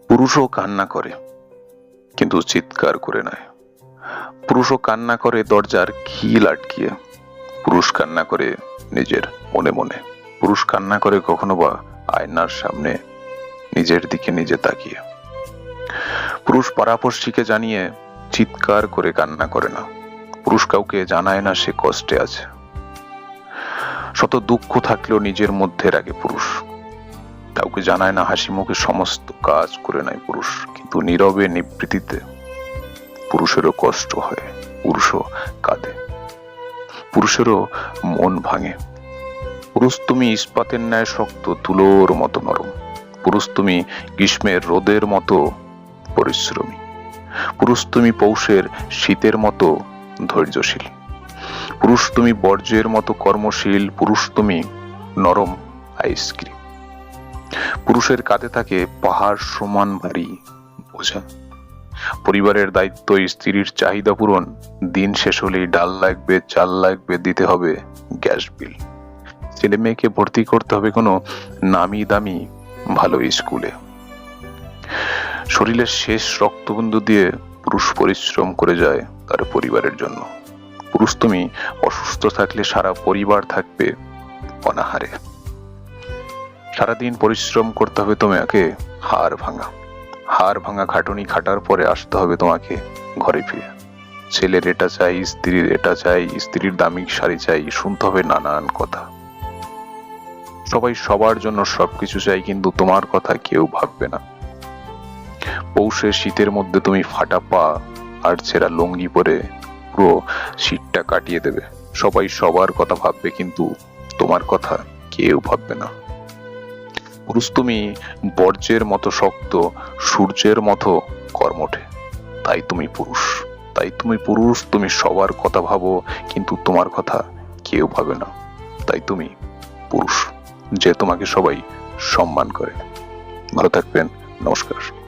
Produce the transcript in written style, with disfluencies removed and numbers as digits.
পুরুষও কান্না করে, কিন্তু চিৎকার করে নয়। পুরুষও কান্না করে দরজার খিল আটকিয়ে। পুরুষ কান্না করে নিজের মনে মনে। পুরুষ কান্না করে কখনো বা আয়নার সামনে নিজের দিকে নিজে তাকিয়ে। পুরুষ পাড়াপড়শিকে জানিয়ে চিৎকার করে কান্না করে না। পুরুষ কাউকে জানায় না সে কষ্টে আছে। শত দুঃখ থাকলেও নিজের মধ্যে রাখে পুরুষ। কাউকে জানায় না, হাসি মুখে সমস্ত কাজ করে নেয় পুরুষ। কিন্তু নীরবে নিবৃত্তিতে পুরুষেরও কষ্ট হয়, পুরুষও কাঁদে, পুরুষেরও মন ভাঙে। পুরুষ তুমি ইস্পাতের ন্যায় শক্ত, তুলোর মতো নরম। পুরুষ তুমি গ্রীষ্মের রোদের মতো পরিশ্রমী। পুরুষ তুমি পৌষের শীতের মতো ধৈর্যশীল। পুরুষ তুমি বর্জ্যের মতো কর্মশীল। পুরুষ তুমি নরম আইসক্রিম। পুরুষের কাঁধে থাকে পাহাড় সমান ভারী বোঝা। পরিবারের দায়িত্ব, স্ত্রীর চাহিদা পূরণ। দিন শেষ হলেই ডাল লাগবে, চাল লাগবে, দিতে হবে গ্যাস বিল। ছেলে মেয়েকে ভর্তি করতে হবে কোনো নামি দামি ভালো স্কুলে। শরীরের শেষ রক্তবিন্দু দিয়ে পুরুষ পরিশ্রম করে যায় তার পরিবারের জন্য। পুরুষ তুমি অসুস্থ থাকলে সারা পরিবার থাকবে অনাহারে। সারাদিন পরিশ্রম করতে হবে তোমাকে হাড় ভাঙা খাটুনি খাটার পরে আসতে হবে তোমাকে ঘরে ফিরে। ছেলের এটা চাই, স্ত্রীর এটা চাই, স্ত্রীর দামি শাড়ি চাই, শুনতে হবে নানান কথা। সবাই সবার জন্য সবকিছু চাই, কিন্তু তোমার কথা কেউ ভাববে না। পৌষের শীতের মধ্যে তুমি ফাটা পা আর ছেঁড়া লুঙ্গি পরে পুরো শীতটা কাটিয়ে দেবে। সবাই সবার কথা ভাববে, কিন্তু তোমার কথা কেউ ভাববে না। পুরুষ তুমি বর্জ্যের মতো শক্ত, সূর্যের মতো কর্মঠে। তাই তুমি পুরুষ। তুমি সবার কথা ভাবো, কিন্তু তোমার কথা কেউ ভাবে না। তাই তুমি পুরুষ, যে তোমাকে সবাই সম্মান করে। ভালো থাকবেন। নমস্কার।